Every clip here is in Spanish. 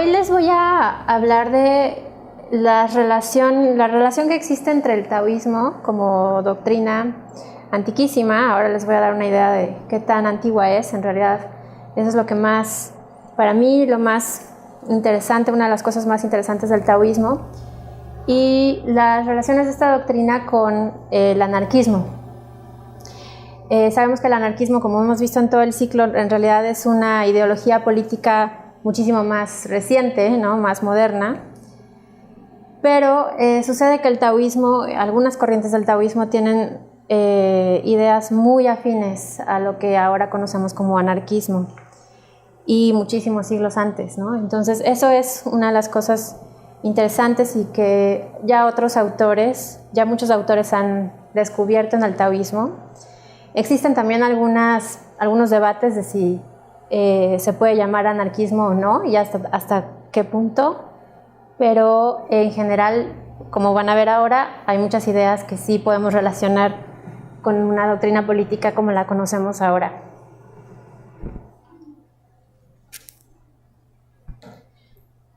Hoy les voy a hablar de la relación que existe entre el taoísmo como doctrina antiquísima. Ahora les voy a dar una idea de qué tan antigua es. En realidad, eso es lo que más, para mí, lo más interesante, una de las cosas más interesantes del taoísmo, y las relaciones de esta doctrina con el anarquismo. Sabemos que el anarquismo, como hemos visto en todo el ciclo, en realidad es una ideología política muchísimo más reciente, ¿no? Más moderna, pero sucede que el taoísmo, algunas corrientes del taoísmo tienen ideas muy afines a lo que ahora conocemos como anarquismo y muchísimos siglos antes, ¿no? Entonces eso es una de las cosas interesantes y que ya muchos autores han descubierto en el taoísmo. Existen también algunos debates de si se puede llamar anarquismo o no y hasta qué punto, pero en general, como van a ver ahora, hay muchas ideas que sí podemos relacionar con una doctrina política como la conocemos ahora.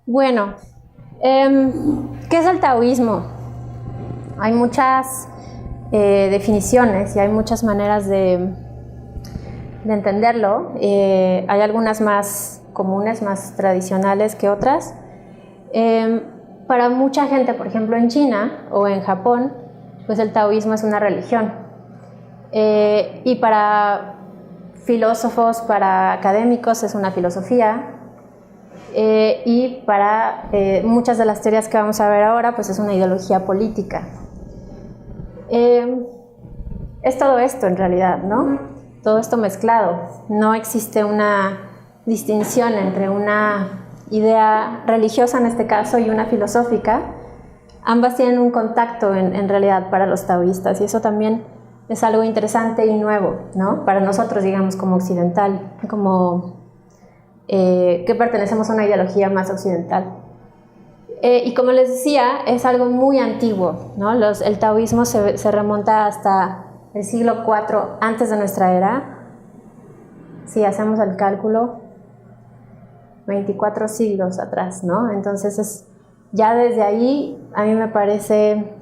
Bueno, ¿qué es el taoísmo? Hay muchas definiciones y hay muchas maneras de entenderlo. Hay algunas más comunes, más tradicionales que otras. Para mucha gente, por ejemplo en China o en Japón, pues el taoísmo es una religión. Y para filósofos, para académicos es una filosofía. Y para muchas de las teorías que vamos a ver ahora, pues es una ideología política. Es todo esto en realidad, ¿no? Todo esto mezclado. No existe una distinción entre una idea religiosa en este caso y una filosófica. Ambas tienen un contacto en realidad para los taoístas, y eso también es algo interesante y nuevo, ¿no? Para nosotros, digamos, como occidental, como que pertenecemos a una ideología más occidental. Y como les decía, es algo muy antiguo, ¿no? El taoísmo se remonta hasta el siglo IV antes de nuestra era. Si hacemos el cálculo, 24 siglos atrás, ¿no? Entonces, ya desde ahí a mí me parece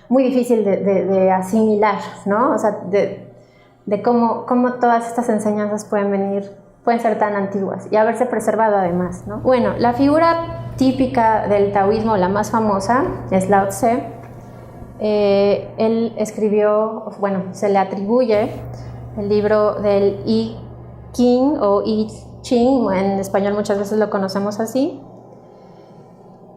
muy difícil de asimilar, ¿no? O sea, de cómo todas estas enseñanzas pueden ser tan antiguas y haberse preservado además, ¿no? Bueno, la figura típica del taoísmo, la más famosa, es Lao Tse. Él escribió, bueno, se le atribuye el libro del I Ching o I Ching, en español muchas veces lo conocemos así.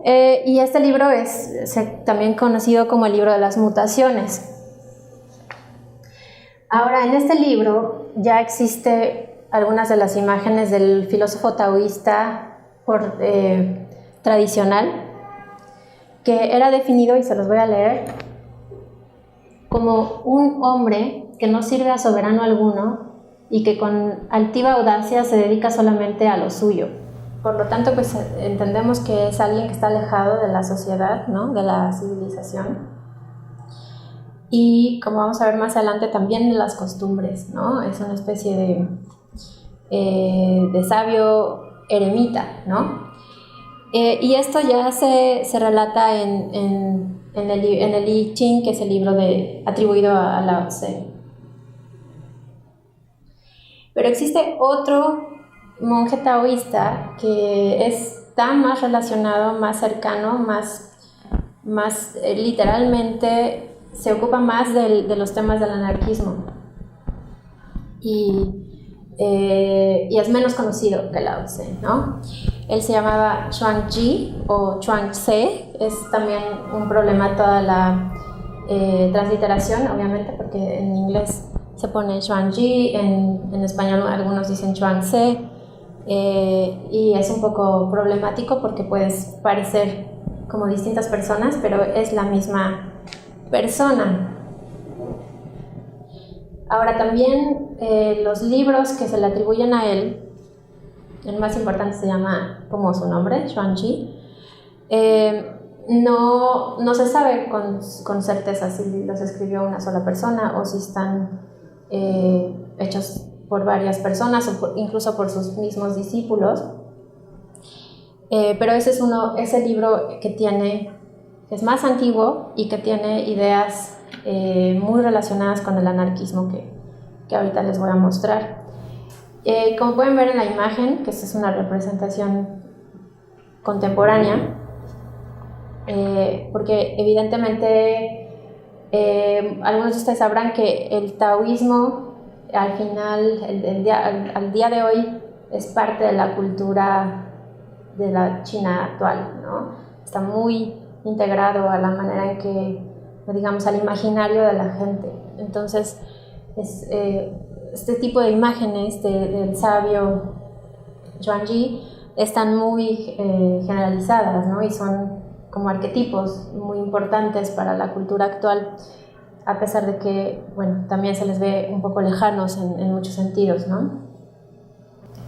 Y este libro es también conocido como el libro de las mutaciones. Ahora, en este libro ya existe algunas de las imágenes del filósofo taoísta tradicional, que era definido, y se los voy a leer, como un hombre que no sirve a soberano alguno y que con altiva audacia se dedica solamente a lo suyo. Por lo tanto, pues entendemos que es alguien que está alejado de la sociedad, ¿no? De la civilización. Y como vamos a ver más adelante, también de las costumbres, ¿no? Es una especie de sabio eremita, ¿no? Y esto ya se relata en el I Ching, que es el libro atribuido a Lao Tse. Pero existe otro monje taoísta que está más relacionado, más cercano, más literalmente se ocupa más de los temas del anarquismo y es menos conocido que Lao Tse, ¿no? Él se llamaba Chuang-Tzu o Chuang-Tse. Es también un problema toda la transliteración, obviamente, porque en inglés se pone Chuang-Tzu, en español algunos dicen Chuang-Tse, y es un poco problemático porque puedes parecer como distintas personas, pero es la misma persona. Ahora también los libros que se le atribuyen a él, el más importante se llama como su nombre, Chuang-Tzu. No se sabe con certeza si los escribió una sola persona o si están hechos por varias personas o incluso por sus mismos discípulos. Pero ese es el libro que es más antiguo y que tiene ideas muy relacionadas con el anarquismo que ahorita les voy a mostrar. Como pueden ver en la imagen, que esta es una representación contemporánea, porque evidentemente algunos de ustedes sabrán que el taoísmo al final, al día de hoy, es parte de la cultura de la China actual, ¿no? Está muy integrado a la manera en que, digamos, al imaginario de la gente. Entonces, este tipo de imágenes del sabio Xuanzhi están muy generalizadas, ¿no? Y son como arquetipos muy importantes para la cultura actual, a pesar de que, bueno, también se les ve un poco lejanos en muchos sentidos, ¿no?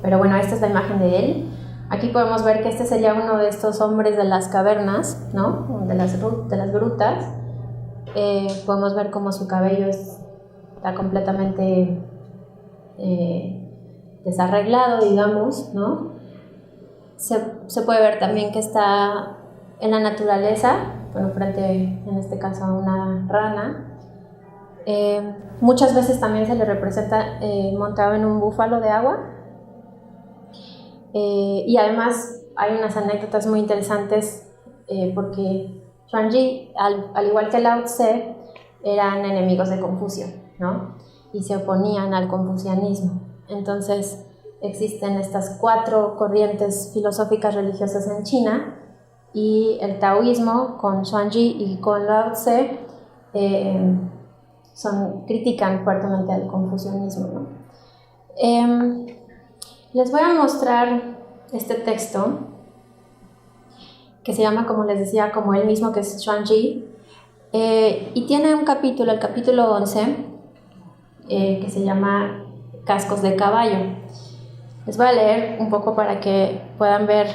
Pero bueno, esta es la imagen de él. Aquí podemos ver que este sería uno de estos hombres de las cavernas, ¿no? De las grutas. Podemos ver cómo su cabello está completamente desarreglado, digamos, ¿no? Se puede ver también que está en la naturaleza, bueno, frente en este caso a una rana. Muchas veces también se le representa montado en un búfalo de agua. Y además hay unas anécdotas muy interesantes porque Xuanzhi, al igual que Lao Tse, eran enemigos de Confucio, ¿no? Y se oponían al confucianismo. Entonces existen estas 4 corrientes filosóficas religiosas en China, y el taoísmo con Xuanzhi y con Lao Tse critican fuertemente al confucianismo, ¿no? Les voy a mostrar este texto que se llama, como les decía, como él mismo, que es Xuanzhi, y tiene un capítulo, el capítulo 11, que se llama Cascos de caballo. Les voy a leer un poco para que puedan ver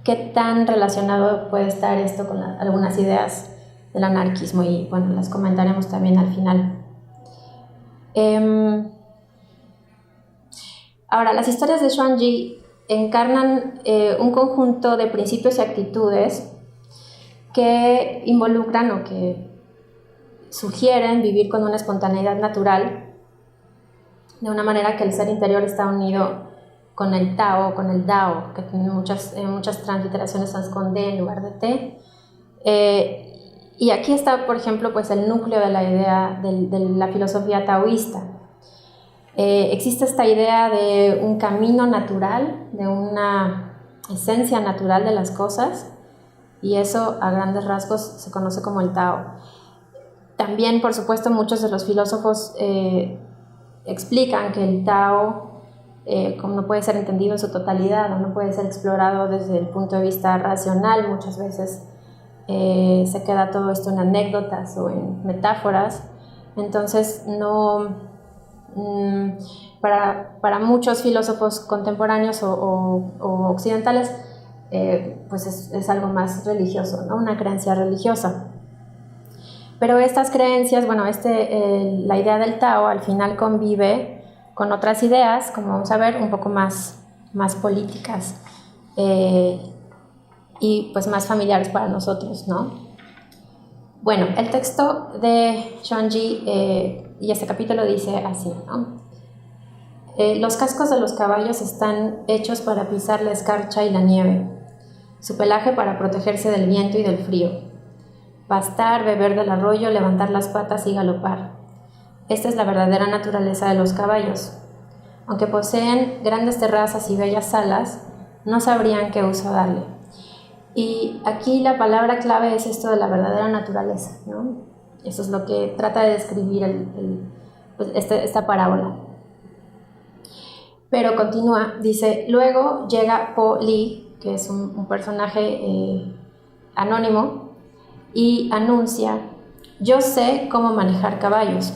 qué tan relacionado puede estar esto con algunas ideas del anarquismo, y bueno, las comentaremos también al final. Ahora, las historias de Xuanzhi encarnan un conjunto de principios y actitudes que involucran o que sugieren vivir con una espontaneidad natural, de una manera que el ser interior está unido con el Tao, con el Dao, que en muchas transliteraciones se esconde en lugar de T. Y aquí está, por ejemplo, pues el núcleo de la idea de la filosofía taoísta. Existe esta idea de un camino natural, de una esencia natural de las cosas, y eso a grandes rasgos se conoce como el Tao. También, por supuesto, muchos de los filósofos explican que el Tao como no puede ser entendido en su totalidad, o no puede ser explorado desde el punto de vista racional. Muchas veces se queda todo esto en anécdotas o en metáforas. Entonces, para muchos filósofos contemporáneos o occidentales, pues es algo más religioso, ¿no? Una creencia religiosa. Pero estas creencias, bueno, la idea del Tao al final convive con otras ideas, como vamos a ver, un poco más políticas y pues más familiares para nosotros, ¿no? Bueno, el texto de Xuanzhi y este capítulo dice así, ¿no? Los cascos de los caballos están hechos para pisar la escarcha y la nieve, su pelaje para protegerse del viento y del frío, pastar, beber del arroyo, levantar las patas y galopar. Esta es la verdadera naturaleza de los caballos. Aunque poseen grandes terrazas y bellas alas, no sabrían qué uso darle. Y aquí la palabra clave es esto de la verdadera naturaleza, ¿no? Eso es lo que trata de describir esta parábola. Pero continúa, dice, luego llega Po Li, que es un personaje anónimo, y anuncia, yo sé cómo manejar caballos,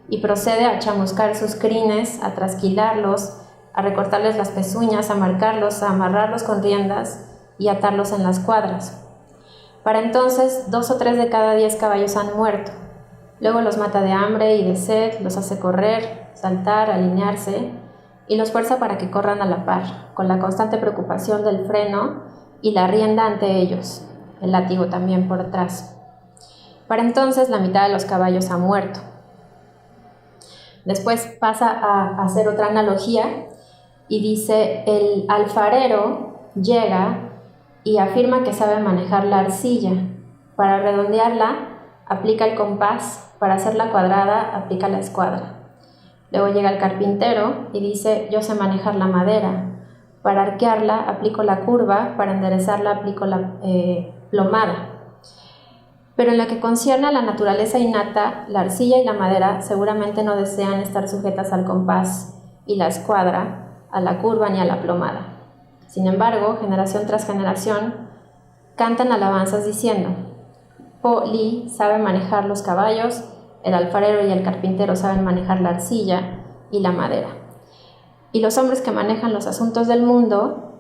y procede a chamuscar sus crines, a trasquilarlos, a recortarles las pezuñas, a marcarlos, a amarrarlos con riendas y atarlos en las cuadras. Para entonces, 2 o 3 de cada 10 caballos han muerto. Luego los mata de hambre y de sed, los hace correr, saltar, alinearse, y los fuerza para que corran a la par, con la constante preocupación del freno y la rienda ante ellos, el látigo también por detrás. Para entonces la mitad de los caballos ha muerto. Después pasa a hacer otra analogía y dice: el alfarero llega y afirma que sabe manejar la arcilla. Para redondearla aplica el compás, para hacerla cuadrada aplica la escuadra. Luego llega el carpintero y dice: yo sé manejar la madera. Para arquearla aplico la curva, para enderezarla aplico la plomada. Pero en lo que concierne a la naturaleza innata, la arcilla y la madera seguramente no desean estar sujetas al compás y la escuadra, a la curva ni a la plomada. Sin embargo, generación tras generación, cantan alabanzas diciendo: Po Li sabe manejar los caballos, el alfarero y el carpintero saben manejar la arcilla y la madera. Y los hombres que manejan los asuntos del mundo,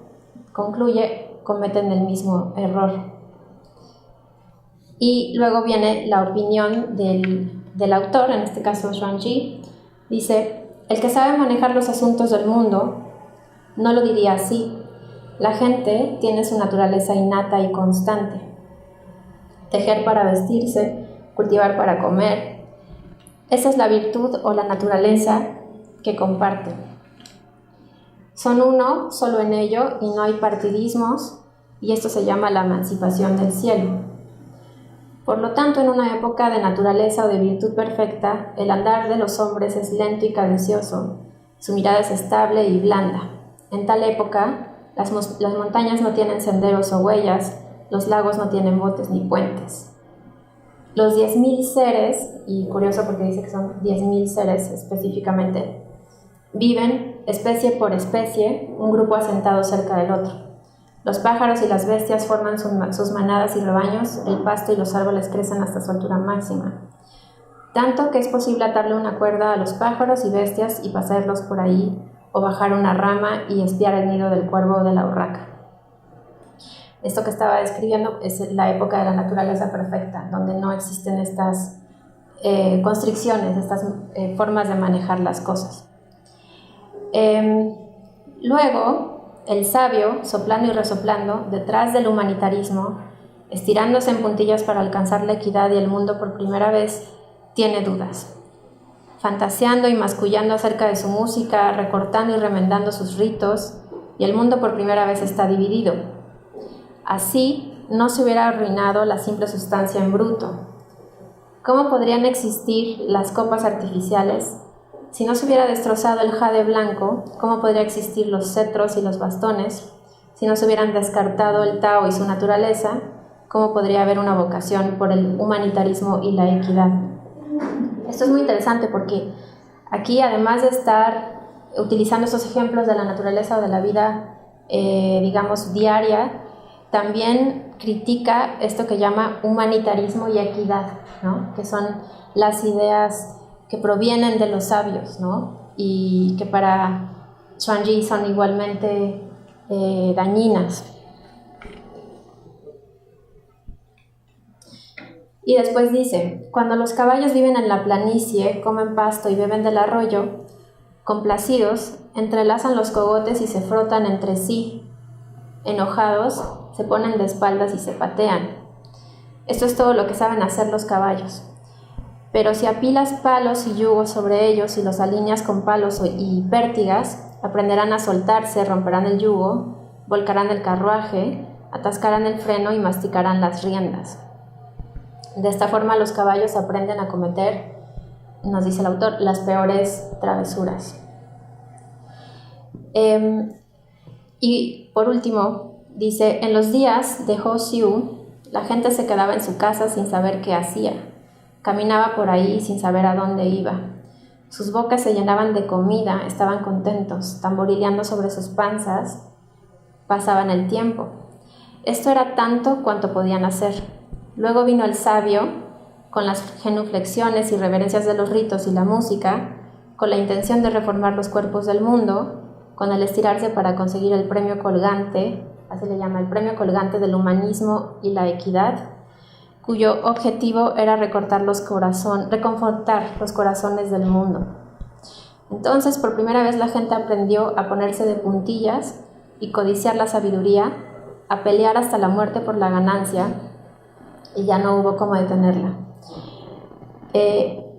concluye, cometen el mismo error. Y luego viene la opinión del autor, en este caso Xuanzhi. Dice: el que sabe manejar los asuntos del mundo no lo diría así. La gente tiene su naturaleza innata y constante. Tejer para vestirse, cultivar para comer. Esa es la virtud o la naturaleza que comparten. Son uno solo en ello y no hay partidismos, y esto se llama la emancipación del cielo. Por lo tanto, en una época de naturaleza o de virtud perfecta, el andar de los hombres es lento y cadencioso, su mirada es estable y blanda. En tal época, las montañas no tienen senderos o huellas, los lagos no tienen botes ni puentes. Los 10.000 seres, y curioso porque dice que son 10.000 seres específicamente, viven especie por especie, un grupo asentado cerca del otro. Los pájaros y las bestias forman sus manadas y rebaños, el pasto y los árboles crecen hasta su altura máxima. Tanto que es posible atarle una cuerda a los pájaros y bestias y pasarlos por ahí, o bajar una rama y espiar el nido del cuervo o de la urraca. Esto que estaba describiendo es la época de la naturaleza perfecta, donde no existen estas constricciones, estas formas de manejar las cosas. Luego, el sabio, soplando y resoplando, detrás del humanitarismo, estirándose en puntillas para alcanzar la equidad y el mundo por primera vez, tiene dudas. Fantaseando y mascullando acerca de su música, recortando y remendando sus ritos, y el mundo por primera vez está dividido. Así no se hubiera arruinado la simple sustancia en bruto. ¿Cómo podrían existir las copas artificiales? Si no se hubiera destrozado el jade blanco, ¿cómo podría existir los cetros y los bastones? Si no se hubieran descartado el Tao y su naturaleza, ¿cómo podría haber una vocación por el humanitarismo y la equidad? Esto es muy interesante porque aquí, además de estar utilizando estos ejemplos de la naturaleza o de la vida, digamos, diaria, también critica esto que llama humanitarismo y equidad, ¿no? Que son las ideas que provienen de los sabios, ¿no? Y que para Xuanzhi son igualmente dañinas. Y después dice: cuando los caballos viven en la planicie, comen pasto y beben del arroyo, complacidos, entrelazan los cogotes y se frotan entre sí. Enojados, se ponen de espaldas y se patean. Esto es todo lo que saben hacer los caballos. Pero si apilas palos y yugos sobre ellos y los alineas con palos y pértigas, aprenderán a soltarse, romperán el yugo, volcarán el carruaje, atascarán el freno y masticarán las riendas. De esta forma los caballos aprenden a cometer, nos dice el autor, las peores travesuras. Y por último, dice: en los días de Ho Xiu, la gente se quedaba en su casa sin saber qué hacía. Caminaba por ahí sin saber a dónde iba. Sus bocas se llenaban de comida, estaban contentos, tamborileando sobre sus panzas, pasaban el tiempo. Esto era tanto cuanto podían hacer. Luego vino el sabio, con las genuflexiones y reverencias de los ritos y la música, con la intención de reformar los cuerpos del mundo, con el estirarse para conseguir el premio colgante, así le llama, el premio colgante del humanismo y la equidad, cuyo objetivo era reconfortar los corazones del mundo. Entonces, por primera vez la gente aprendió a ponerse de puntillas y codiciar la sabiduría, a pelear hasta la muerte por la ganancia, y ya no hubo cómo detenerla.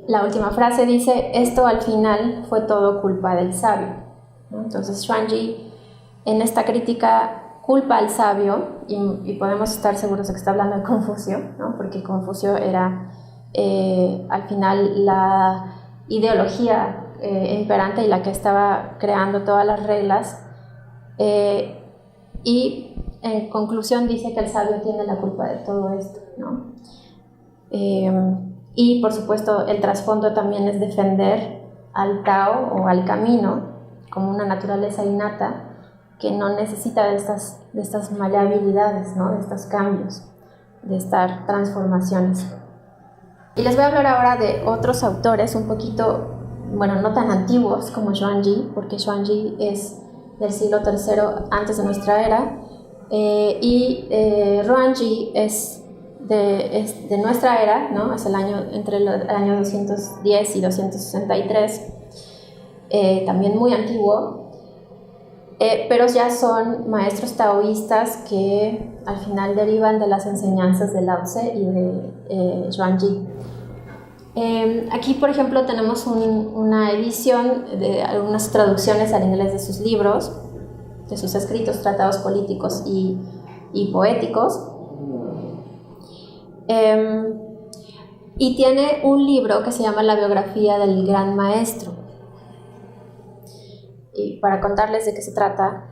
La última frase dice: esto al final fue todo culpa del sabio, ¿no? Entonces Xuanzhi en esta crítica culpa al sabio, y podemos estar seguros de que está hablando de Confucio, ¿no? Porque Confucio era al final la ideología imperante y la que estaba creando todas las reglas, y en conclusión dice que el sabio tiene la culpa de todo esto, ¿no? Y por supuesto el trasfondo también es defender al Tao o al camino como una naturaleza innata que no necesita de estas maleabilidades, ¿no? De estos cambios, de estas transformaciones. Y les voy a hablar ahora de otros autores un poquito, bueno, no tan antiguos como Xuanzhi, porque Xuanzhi es del siglo III antes de nuestra era, y Ruanzhi es de nuestra era, ¿no? Es entre el año 210 y 263, también muy antiguo, pero ya son maestros taoístas que al final derivan de las enseñanzas de Lao Tse y de Xuanzhi. Aquí, por ejemplo, tenemos una edición de algunas traducciones al inglés de sus libros, de sus escritos, tratados políticos y poéticos. Y tiene un libro que se llama La biografía del Gran Maestro. Y para contarles de qué se trata,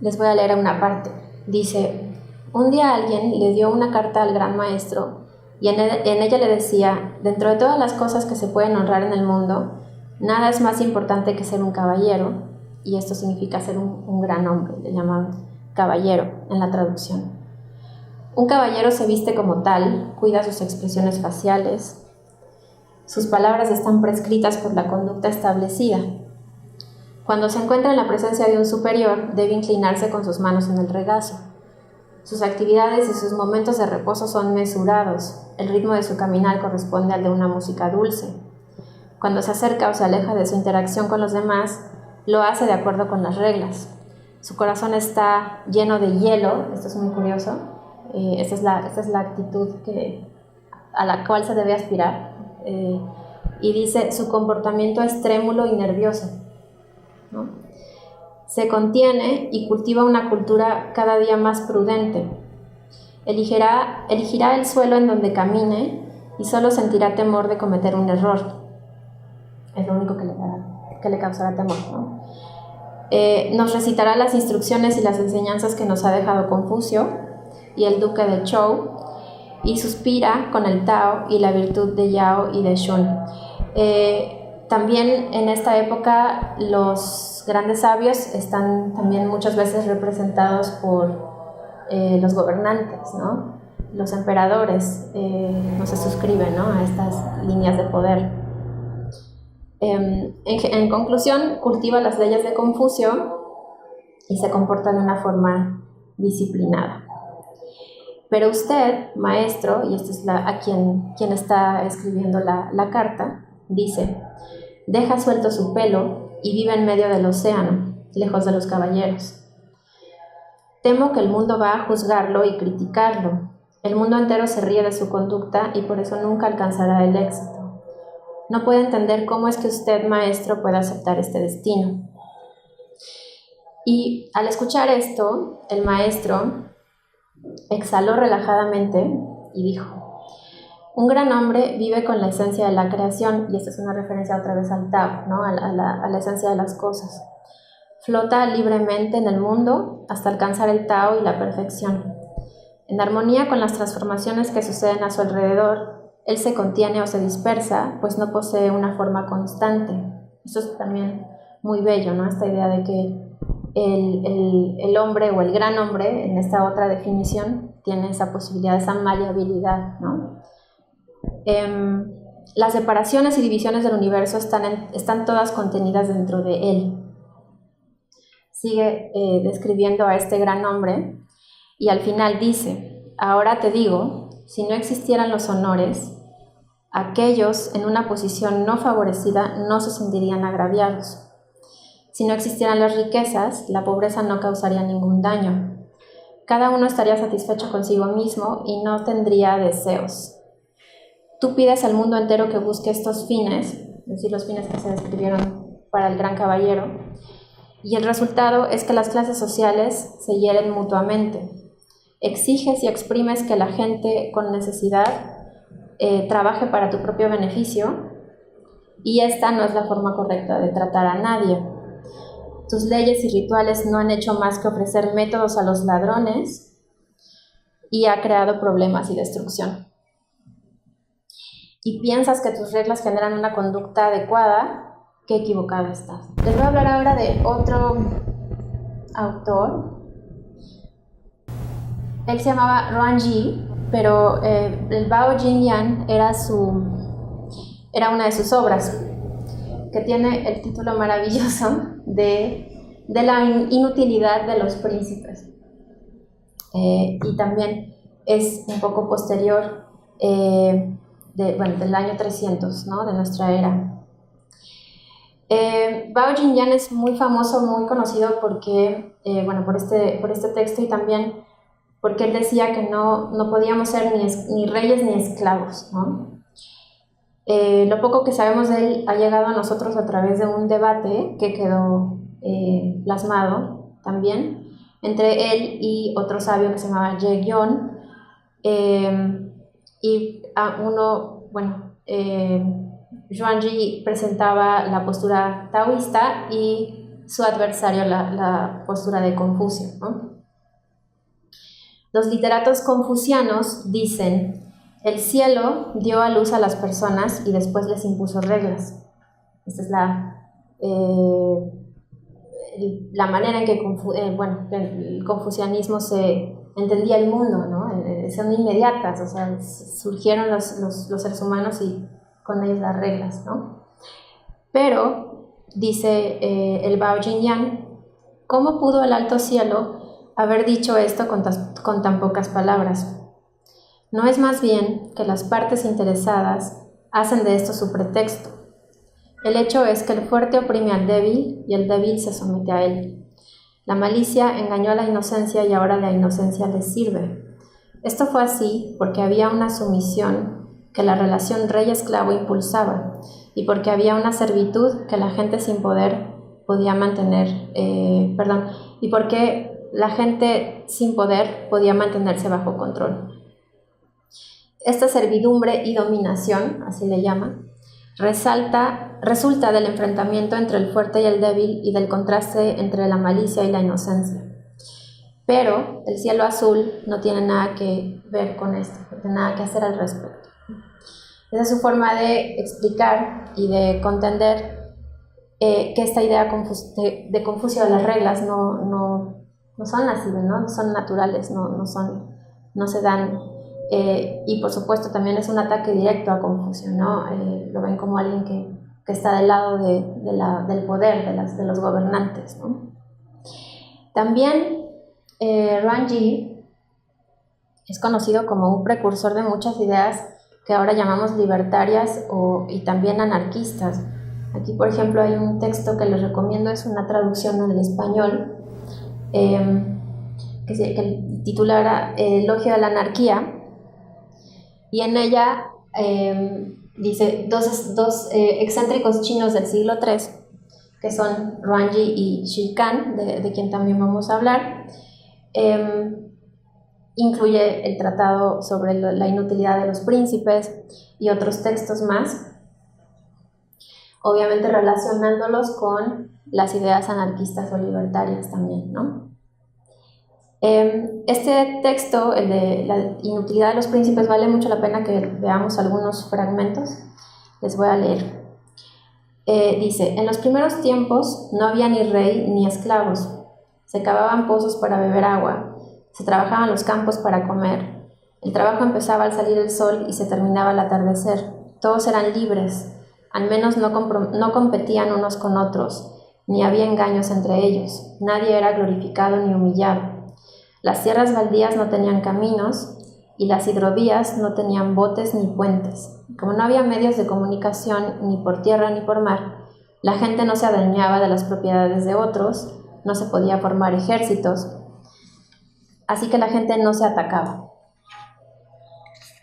les voy a leer una parte. Dice: un día alguien le dio una carta al Gran Maestro y en ella le decía: dentro de todas las cosas que se pueden honrar en el mundo, nada es más importante que ser un caballero, y esto significa ser un gran hombre, le llaman caballero en la traducción. Un caballero se viste como tal, cuida sus expresiones faciales, sus palabras están prescritas por la conducta establecida. Cuando se encuentra en la presencia de un superior, debe inclinarse con sus manos en el regazo. Sus actividades y sus momentos de reposo son mesurados. El ritmo de su caminar corresponde al de una música dulce. Cuando se acerca o se aleja de su interacción con los demás, lo hace de acuerdo con las reglas. Su corazón está lleno de hielo, esto es muy curioso. Esta es la actitud a la cual se debe aspirar. Y dice: su comportamiento es trémulo y nervioso, ¿no? Se contiene y cultiva una cultura cada día más prudente. Elegirá el suelo en donde camine y solo sentirá temor de cometer un error. Es lo único que le causará temor, ¿no? Nos recitará las instrucciones y las enseñanzas que nos ha dejado Confucio y el duque de Zhou, y suspira con el Tao y la virtud de Yao y de Shun. También en esta época los grandes sabios están también muchas veces representados por los gobernantes, ¿no? Los emperadores no se suscriben, ¿no?, a estas líneas de poder. En conclusión, cultiva las leyes de Confucio y se comporta de una forma disciplinada. Pero usted, maestro, y esto es a quien está escribiendo la carta, dice: deja suelto su pelo y vive en medio del océano, lejos de los caballeros. Temo que el mundo va a juzgarlo y criticarlo. El mundo entero se ríe de su conducta y por eso nunca alcanzará el éxito. No puede entender cómo es que usted, maestro, puede aceptar este destino. Y al escuchar esto, el maestro exhaló relajadamente y dijo: un gran hombre vive con la esencia de la creación, y esta es una referencia otra vez al Tao, ¿no?, a la esencia de las cosas. Flota libremente en el mundo hasta alcanzar el Tao y la perfección. En armonía con las transformaciones que suceden a su alrededor, él se contiene o se dispersa, pues no posee una forma constante. Eso es también muy bello, ¿no?, esta idea de que el hombre o el gran hombre, en esta otra definición, tiene esa posibilidad, esa maleabilidad, ¿no? Las separaciones y divisiones del universo están todas contenidas dentro de él. Sigue describiendo a este gran hombre y al final dice: ahora te digo, si no existieran los honores, aquellos en una posición no favorecida no se sentirían agraviados. Si no existieran las riquezas, la pobreza no causaría ningún daño. Cada uno estaría satisfecho consigo mismo y no tendría deseos. Tú pides al mundo entero que busque estos fines, es decir, los fines que se describieron para el gran caballero, y el resultado es que las clases sociales se hieren mutuamente. Exiges y exprimes que la gente con necesidad trabaje para tu propio beneficio, y esta no es la forma correcta de tratar a nadie. Tus leyes y rituales no han hecho más que ofrecer métodos a los ladrones y ha creado problemas y destrucción. Y piensas que tus reglas generan una conducta adecuada, qué equivocado estás. Les voy a hablar ahora de otro autor. Él se llamaba Ruanji, pero el Bao Jingyan era una de sus obras, que tiene el título maravilloso de la inutilidad de los príncipes. Y también es un poco posterior, del año 300, ¿no?, de nuestra era. Bao Jingyan es muy famoso, muy conocido porque, por este texto, y también porque él decía que no podíamos ser ni reyes ni esclavos, ¿no? Lo poco que sabemos de él ha llegado a nosotros a través de un debate que quedó plasmado también entre él y otro sabio que se llamaba Ye Gyon, Xuanzhi presentaba la postura taoísta y su adversario la postura de Confucio, ¿no? Los literatos confucianos dicen: el cielo dio a luz a las personas y después les impuso reglas. Esta es la manera en que el confucianismo se entendía el mundo, ¿no? Son inmediatas, o sea, surgieron los seres humanos y con ellos las reglas, ¿no? Pero, dice el Bao Jingyan, ¿cómo pudo el alto cielo haber dicho esto con tan pocas palabras? ¿No es más bien que las partes interesadas hacen de esto su pretexto? El hecho es que el fuerte oprime al débil y el débil se somete a él. La malicia engañó a la inocencia y ahora la inocencia les sirve. Esto fue así porque había una sumisión que la relación rey-esclavo impulsaba y porque había una servitud que la gente sin poder podía mantener, y porque la gente sin poder podía mantenerse bajo control. Esta servidumbre y dominación, así le llama, resulta del enfrentamiento entre el fuerte y el débil y del contraste entre la malicia y la inocencia. Pero el cielo azul no tiene nada que ver con esto, no tiene nada que hacer al respecto. Esa es su forma de explicar y de contender que esta idea de Confucio de las reglas no son así, ¿no? Son naturales, no se dan. Y por supuesto también es un ataque directo a Confucio, ¿no? Lo ven como alguien que está del lado del poder, de los gobernantes, ¿no? También Ruanzhi es conocido como un precursor de muchas ideas que ahora llamamos libertarias y también anarquistas. Aquí, por ejemplo, hay un texto que les recomiendo, es una traducción del español, que el título era Elogio de la anarquía, y en ella dice dos excéntricos chinos del siglo III, que son Ruanzhi y Shi Kan, de quien también vamos a hablar. Incluye el tratado sobre la inutilidad de los príncipes y otros textos más, obviamente relacionándolos con las ideas anarquistas o libertarias también, ¿no? Este texto, el de la inutilidad de los príncipes, vale mucho la pena que veamos algunos fragmentos. Les voy a leer. Dice: en los primeros tiempos no había ni rey ni esclavos. Se cavaban pozos para beber agua, se trabajaban los campos para comer. El trabajo empezaba al salir el sol y se terminaba al atardecer. Todos eran libres, al menos no competían unos con otros, ni había engaños entre ellos. Nadie era glorificado ni humillado. Las tierras baldías no tenían caminos, y las hidrovías no tenían botes ni puentes. Como no había medios de comunicación ni por tierra ni por mar, la gente no se adueñaba de las propiedades de otros, no se podía formar ejércitos, así que la gente no se atacaba.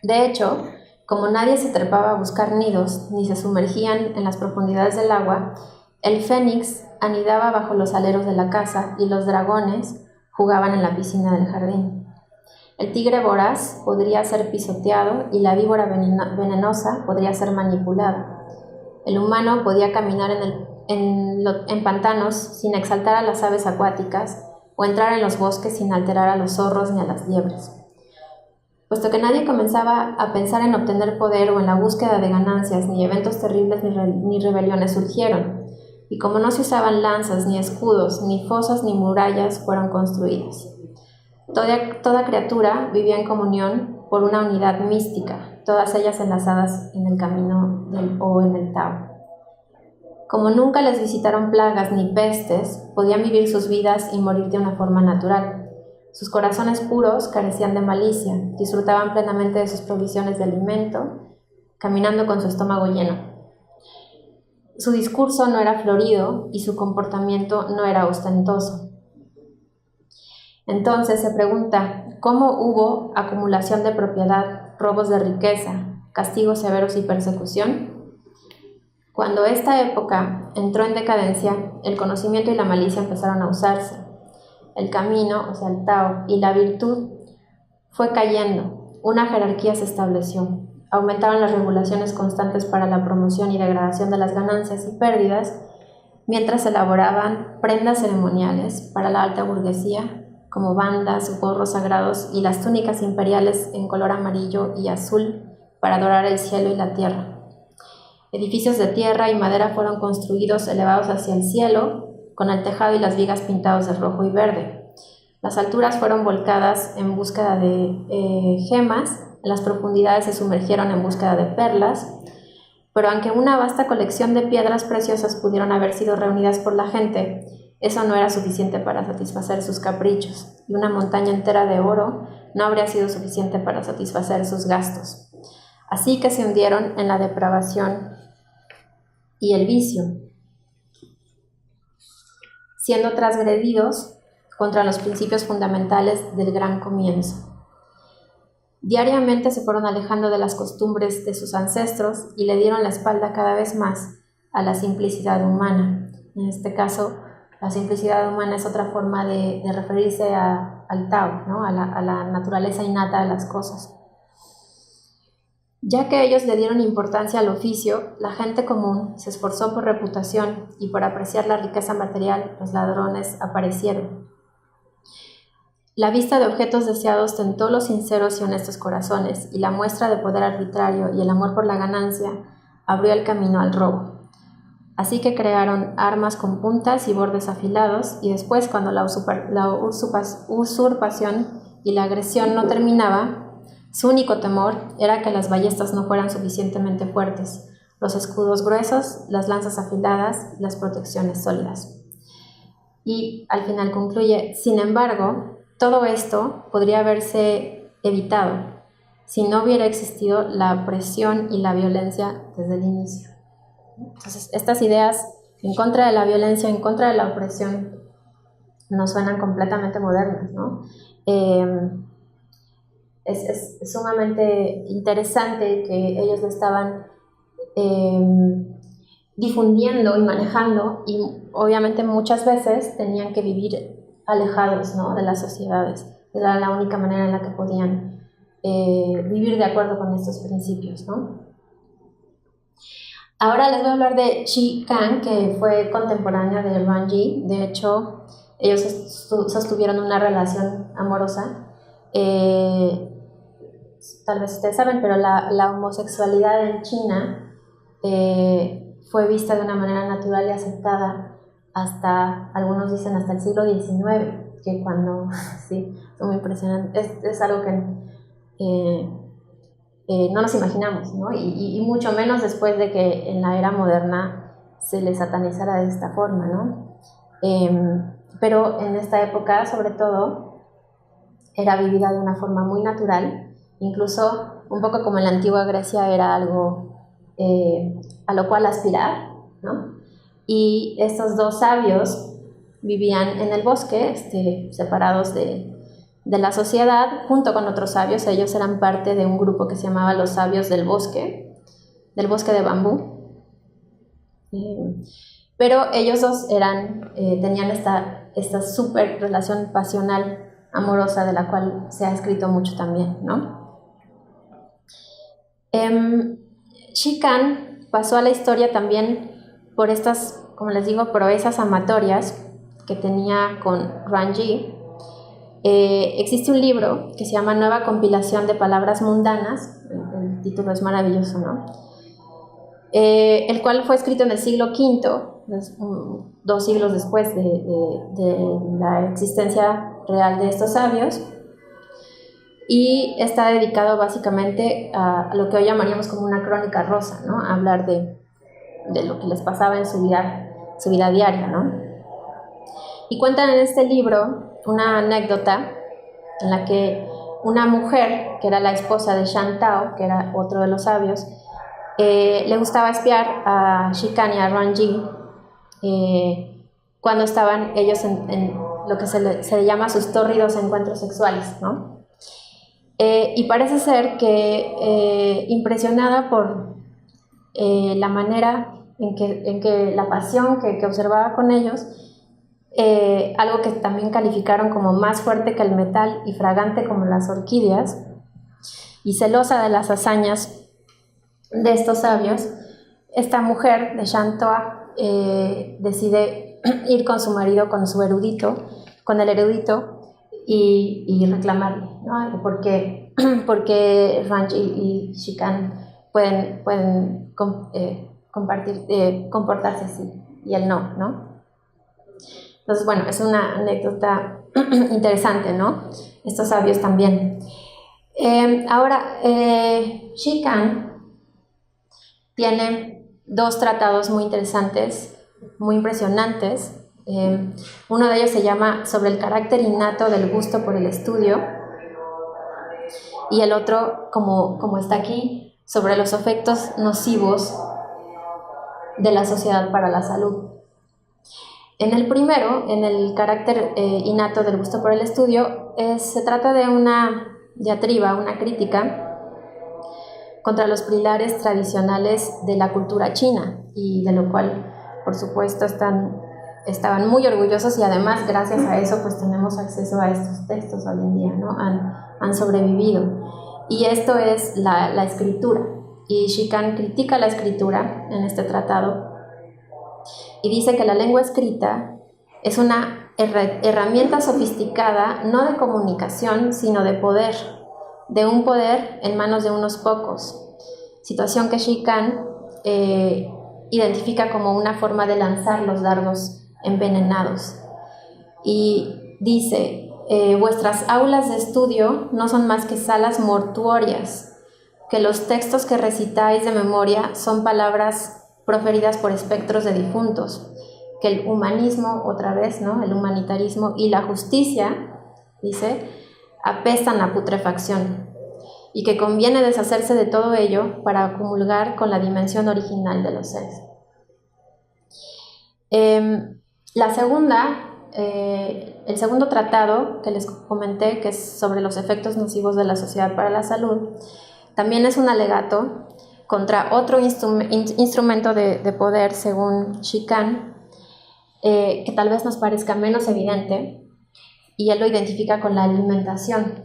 De hecho, como nadie se trepaba a buscar nidos ni se sumergían en las profundidades del agua, el fénix anidaba bajo los aleros de la casa y los dragones jugaban en la piscina del jardín. El tigre voraz podría ser pisoteado y la víbora venenosa podría ser manipulada. El humano podía caminar en pantanos sin exaltar a las aves acuáticas o entrar en los bosques sin alterar a los zorros ni a las liebres. Puesto que nadie comenzaba a pensar en obtener poder o en la búsqueda de ganancias, ni eventos terribles ni rebeliones surgieron, y como no se usaban lanzas, ni escudos, ni fosas, ni murallas fueron construidas. Toda criatura vivía en comunión por una unidad mística, todas ellas enlazadas en el camino o en el Tao. Como nunca les visitaron plagas ni pestes, podían vivir sus vidas y morir de una forma natural. Sus corazones puros carecían de malicia, disfrutaban plenamente de sus provisiones de alimento, caminando con su estómago lleno. Su discurso no era florido y su comportamiento no era ostentoso. Entonces se pregunta, ¿cómo hubo acumulación de propiedad, robos de riqueza, castigos severos y persecución? Cuando esta época entró en decadencia, el conocimiento y la malicia empezaron a usarse. El camino, o sea, el Tao, y la virtud fue cayendo, una jerarquía se estableció. Aumentaron las regulaciones constantes para la promoción y degradación de las ganancias y pérdidas, mientras se elaboraban prendas ceremoniales para la alta burguesía, como bandas, gorros sagrados y las túnicas imperiales en color amarillo y azul para adorar el cielo y la tierra. Edificios de tierra y madera fueron construidos elevados hacia el cielo, con el tejado y las vigas pintados de rojo y verde. Las alturas fueron volcadas en búsqueda de gemas, en las profundidades se sumergieron en búsqueda de perlas, pero aunque una vasta colección de piedras preciosas pudieron haber sido reunidas por la gente, eso no era suficiente para satisfacer sus caprichos, y una montaña entera de oro no habría sido suficiente para satisfacer sus gastos. Así que se hundieron en la depravación y el vicio, siendo transgredidos contra los principios fundamentales del gran comienzo. Diariamente se fueron alejando de las costumbres de sus ancestros y le dieron la espalda cada vez más a la simplicidad humana. En este caso, la simplicidad humana es otra forma de referirse al Tao, ¿no? a la naturaleza innata de las cosas. Ya que ellos le dieron importancia al oficio, la gente común se esforzó por reputación y por apreciar la riqueza material, los ladrones aparecieron. La vista de objetos deseados tentó los sinceros y honestos corazones, y la muestra de poder arbitrario y el amor por la ganancia abrió el camino al robo. Así que crearon armas con puntas y bordes afilados, y después, cuando la usurpación y la agresión no terminaba, su único temor era que las ballestas no fueran suficientemente fuertes, los escudos gruesos, las lanzas afiladas, las protecciones sólidas. Y al final concluye, sin embargo, todo esto podría haberse evitado si no hubiera existido la opresión y la violencia desde el inicio. Entonces, estas ideas en contra de la violencia, en contra de la opresión, nos suenan completamente modernas, ¿no? Es sumamente interesante que ellos lo estaban difundiendo y manejando, y obviamente muchas veces tenían que vivir alejados, ¿no?, de las sociedades. Era la única manera en la que podían vivir de acuerdo con estos principios, ¿no? Ahora les voy a hablar de Chi Kang, que fue contemporánea de Ranji. De hecho, ellos sostuvieron una relación amorosa. Tal vez ustedes saben, pero la homosexualidad en China fue vista de una manera natural y aceptada hasta, algunos dicen, hasta el siglo XIX, que cuando, sí, es muy impresionante, es algo que no nos imaginamos, ¿no? Y mucho menos después de que en la era moderna se les satanizara de esta forma, ¿no? Pero en esta época, sobre todo, era vivida de una forma muy natural, incluso un poco como en la antigua Grecia era algo a lo cual aspirar, ¿no? Y estos dos sabios vivían en el bosque, separados de la sociedad, junto con otros sabios. Ellos eran parte de un grupo que se llamaba los sabios del bosque de bambú. Pero ellos dos tenían esta súper relación pasional, amorosa, de la cual se ha escrito mucho también, ¿no? Shi-Kan pasó a la historia también por estas, como les digo, proezas amatorias que tenía con Ranji. Existe un libro que se llama Nueva compilación de palabras mundanas, el título es maravilloso, ¿no? El cual fue escrito en el siglo V, 2 siglos después de la existencia real de estos sabios, y está dedicado básicamente a lo que hoy llamaríamos como una crónica rosa, ¿no? A hablar de lo que les pasaba en su vida diaria, ¿no? Y cuentan en este libro una anécdota en la que una mujer, que era la esposa de Shan Tao, que era otro de los sabios, le gustaba espiar a Shi-Kan y a Ranji cuando estaban ellos en lo que se le llama sus tórridos encuentros sexuales, ¿no? Y parece ser que impresionada por la manera en que la pasión que observaba con ellos, algo que también calificaron como más fuerte que el metal y fragante como las orquídeas, y celosa de las hazañas de estos sabios, esta mujer de Shantoa decide ir con su marido, con el erudito, y reclamarle, ¿no? Porque Ranji y Shi-Kan pueden comportarse así y él no. Entonces, bueno, es una anécdota interesante, ¿no? Estos sabios también. Ahora, Shi-Kan tiene 2 tratados muy interesantes, muy impresionantes. Uno de ellos se llama Sobre el carácter innato del gusto por el estudio, y el otro, como está aquí, sobre los efectos nocivos de la sociedad para la salud. En el primero, en el carácter innato del gusto por el estudio, se trata de una diatriba, una crítica contra los pilares tradicionales de la cultura china, y de lo cual, por supuesto, estaban muy orgullosos, y además, gracias a eso, pues tenemos acceso a estos textos hoy en día, ¿no? Han sobrevivido. Y esto es la escritura, y Shi-Kan critica la escritura en este tratado, y dice que la lengua escrita es una herramienta sofisticada, no de comunicación, sino de poder, de un poder en manos de unos pocos, situación que Shi-Kan identifica como una forma de lanzar los dardos envenenados. Y dice, vuestras aulas de estudio no son más que salas mortuorias, que los textos que recitáis de memoria son palabras proferidas por espectros de difuntos, que el humanismo, otra vez, ¿no? El humanitarismo y la justicia, dice, apestan a putrefacción, y que conviene deshacerse de todo ello para comulgar con la dimensión original de los seres. El segundo tratado que les comenté, que es sobre los efectos nocivos de la sociedad para la salud, también es un alegato contra otro instrumento de poder, según Shi-Kan, que tal vez nos parezca menos evidente, y él lo identifica con la alimentación.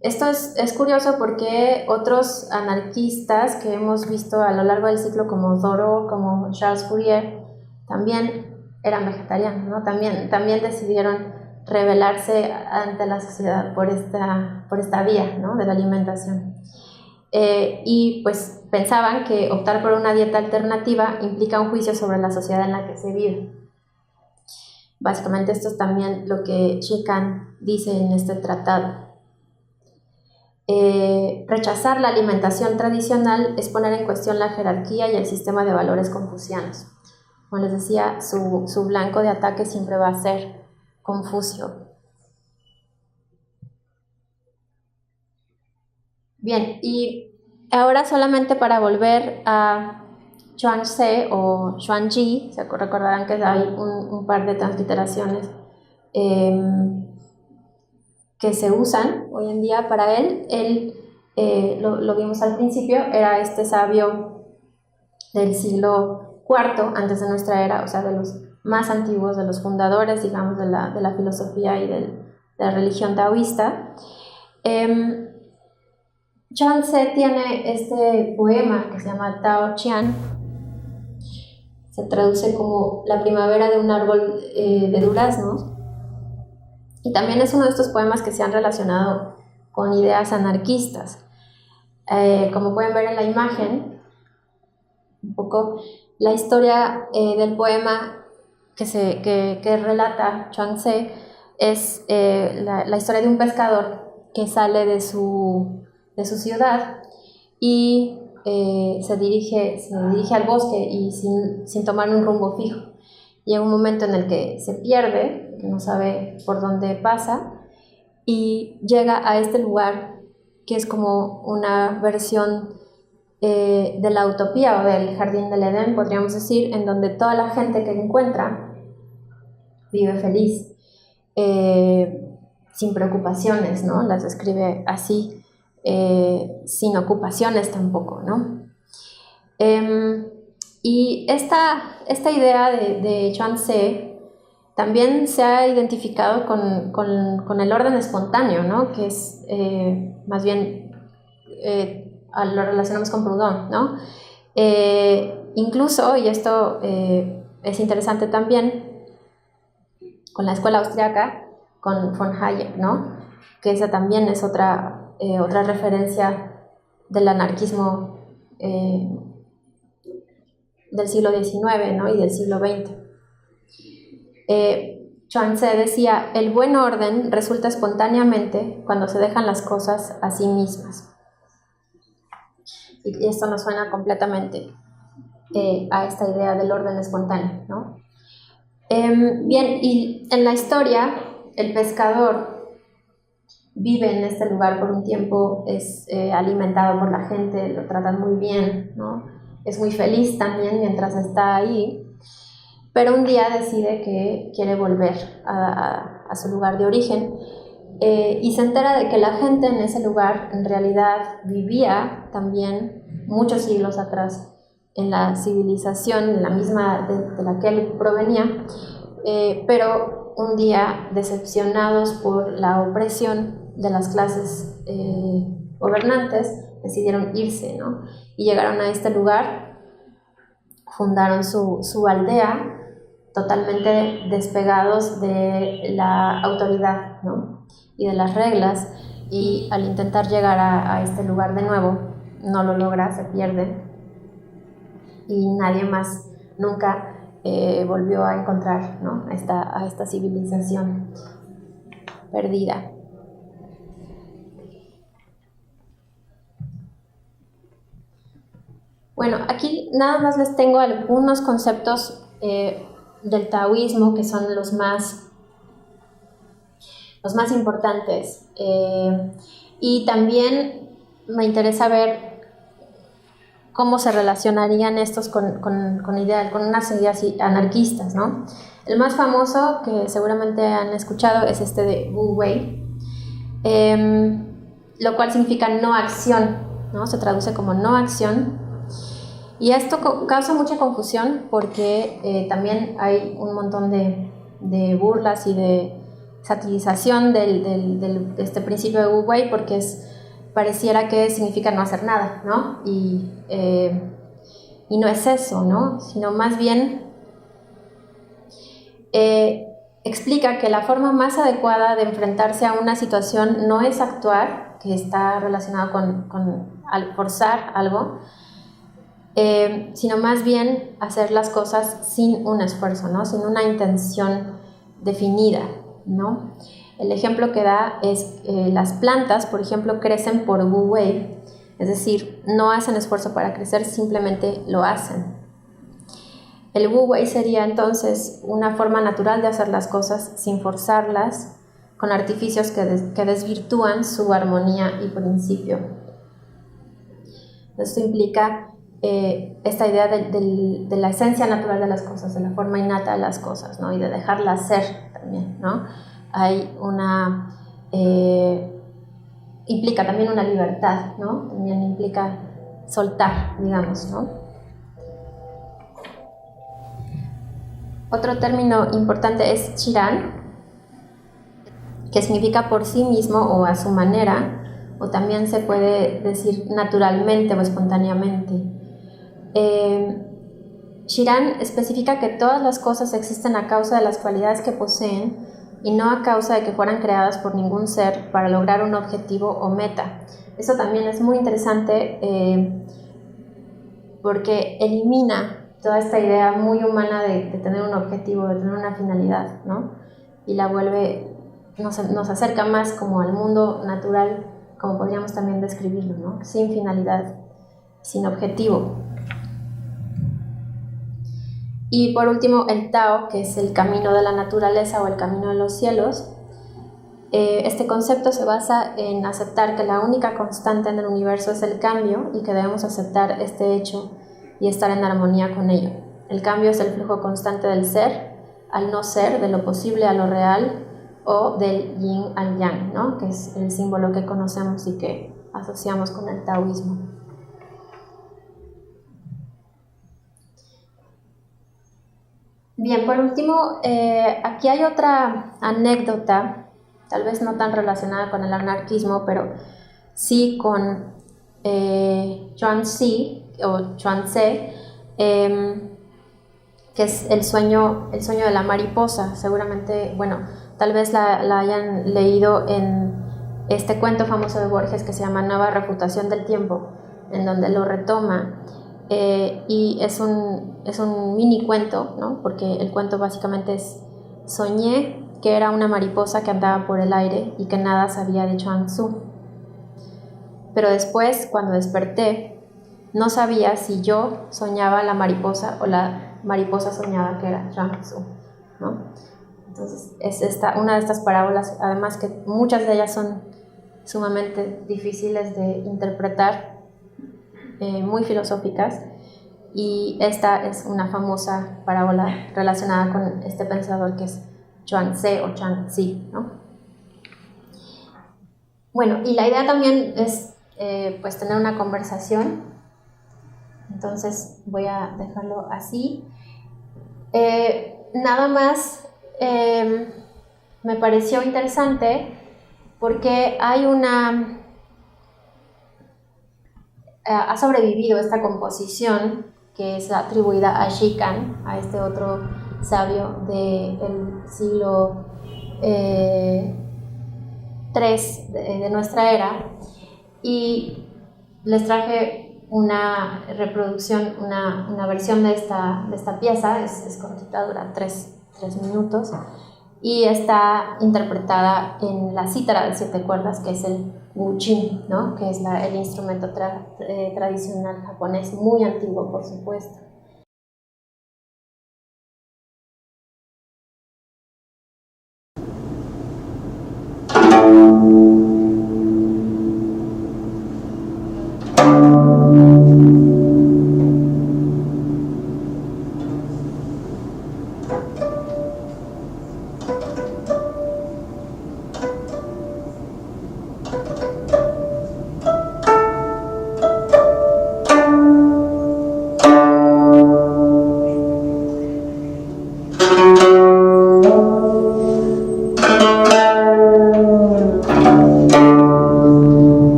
Esto es curioso porque otros anarquistas que hemos visto a lo largo del ciclo, como Thoreau, como Charles Fourier, también eran vegetarianos, ¿no? También decidieron rebelarse ante la sociedad por esta vía, ¿no? De la alimentación. Y pues pensaban que optar por una dieta alternativa implica un juicio sobre la sociedad en la que se vive. Básicamente esto es también lo que Shi-Kan dice en este tratado. Rechazar la alimentación tradicional es poner en cuestión la jerarquía y el sistema de valores confucianos. Como les decía, su blanco de ataque siempre va a ser Confucio. Bien, y ahora solamente para volver a Chuang-Tzu o Xuanji, se recordarán que hay un par de transliteraciones que se usan hoy en día para él. Él, lo vimos al principio, era este sabio del siglo IV antes de nuestra era, o sea, de los más antiguos, de los fundadores, digamos, de la filosofía y de la religión taoísta. Chuang-Tzu tiene este poema que se llama Tao Chian, se traduce como la primavera de un árbol de duraznos, y también es uno de estos poemas que se han relacionado con ideas anarquistas. Como pueden ver en la imagen, un poco la historia del poema que relata Chuang-Tzu es la historia de un pescador que sale de su ciudad y se dirige al bosque y sin tomar un rumbo fijo. Llega un momento en el que se pierde, que no sabe por dónde pasa, y llega a este lugar que es como una versión de la utopía o del jardín del Edén, podríamos decir, en donde toda la gente que encuentra vive feliz, sin preocupaciones, ¿no? Las describe así, sin ocupaciones tampoco, ¿no? Y esta idea de Chuang-Tzu también se ha identificado con el orden espontáneo, ¿no? Que es más bien lo relacionamos con Proudhon, ¿no? Incluso, y esto es interesante también, con la escuela austriaca, con von Hayek, ¿no? Que esa también es otra referencia del anarquismo del siglo XIX, ¿no? Y del siglo XX. Chuang-Tzu decía: el buen orden resulta espontáneamente cuando se dejan las cosas a sí mismas. Y esto nos suena completamente a esta idea del orden espontáneo, ¿no? Bien, y en la historia, el pescador vive en este lugar por un tiempo, es alimentado por la gente, lo tratan muy bien, ¿no? Es muy feliz también mientras está ahí, pero un día decide que quiere volver a su lugar de origen, y se entera de que la gente en ese lugar en realidad vivía también muchos siglos atrás en la civilización, en la misma de la que él provenía, pero un día, decepcionados por la opresión de las clases gobernantes, decidieron irse, ¿no? Y llegaron a este lugar, fundaron su aldea, totalmente despegados de la autoridad, ¿no? Y de las reglas, y al intentar llegar a este lugar de nuevo, no lo logra, se pierde, y nadie más nunca volvió a encontrar, ¿no? a esta civilización perdida. Bueno, aquí nada más les tengo algunos conceptos del taoísmo que son los más importantes, y también me interesa ver cómo se relacionarían estos con unas ideas anarquistas, ¿no? El más famoso, que seguramente han escuchado, es este de Wu Wei, lo cual significa no acción, ¿no? Se traduce como no acción. Y esto causa mucha confusión porque también hay un montón de burlas y de satirización de este principio de Wu Wei, porque pareciera que significa no hacer nada, ¿no? Y no es eso, ¿no? Sino más bien explica que la forma más adecuada de enfrentarse a una situación no es actuar, que está relacionado con forzar algo, sino más bien hacer las cosas sin un esfuerzo, ¿no? Sin una intención definida, ¿no? El ejemplo que da es las plantas, por ejemplo, crecen por Wu Wei, es decir, no hacen esfuerzo para crecer, simplemente lo hacen. El Wu Wei sería entonces una forma natural de hacer las cosas sin forzarlas, con artificios que desvirtúan su armonía y principio. Esto implica esta idea de la esencia natural de las cosas, de la forma innata de las cosas, ¿no? Y de dejarlas ser también, ¿no? Hay una... implica también una libertad, ¿no? También implica soltar, digamos, ¿no? Otro término importante es Chirán, que significa por sí mismo o a su manera, o también se puede decir naturalmente o espontáneamente. Chirán especifica que todas las cosas existen a causa de las cualidades que poseen y no a causa de que fueran creadas por ningún ser para lograr un objetivo o meta. Eso también es muy interesante porque elimina toda esta idea muy humana de tener un objetivo, de tener una finalidad, ¿no? Y la vuelve, nos acerca más como al mundo natural, como podríamos también describirlo, ¿no? Sin finalidad, sin objetivo. Y por último, el Tao, que es el camino de la naturaleza o el camino de los cielos. Este concepto se basa en aceptar que la única constante en el universo es el cambio y que debemos aceptar este hecho y estar en armonía con ello. El cambio es el flujo constante del ser al no ser, de lo posible a lo real, o del yin al yang, ¿no? Que es el símbolo que conocemos y que asociamos con el taoísmo. Bien, por último, aquí hay otra anécdota, tal vez no tan relacionada con el anarquismo, pero sí con Chuang-Tzu o Chuang-Tzu, que es el sueño de la mariposa. Seguramente, bueno, tal vez la hayan leído en este cuento famoso de Borges que se llama Nueva refutación del tiempo, en donde lo retoma. Y es un mini cuento, ¿no? Porque el cuento básicamente es: soñé que era una mariposa que andaba por el aire y que nada sabía de Chuang-Tzu. Pero después, cuando desperté, no sabía si yo soñaba la mariposa o la mariposa soñaba que era Chuang-Tzu, ¿no? Entonces es una de estas parábolas, además que muchas de ellas son sumamente difíciles de interpretar, muy filosóficas, y esta es una famosa parábola relacionada con este pensador que es Chuang-Tzu o Chuang-Tzu, ¿no? Bueno, y la idea también es pues tener una conversación, entonces voy a dejarlo así. Nada más me pareció interesante porque hay ha sobrevivido esta composición que es atribuida a Shi Kan, a este otro sabio del siglo III de nuestra era, y les traje una reproducción, una versión de esta pieza. Es cortita, dura 3 minutos, y está interpretada en la cítara de 7 cuerdas, que es el Wu-Chin, ¿no? Que es el instrumento tradicional japonés, muy antiguo, por supuesto.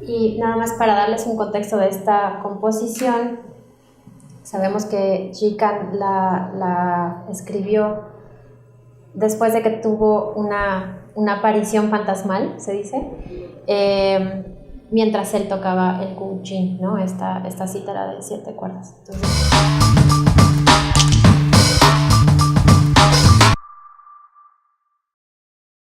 Y nada más para darles un contexto de esta composición, sabemos que Jikan la escribió después de que tuvo una aparición fantasmal, se dice, mientras él tocaba el gujin, ¿no? Esta cítara de 7 cuerdas. Entonces,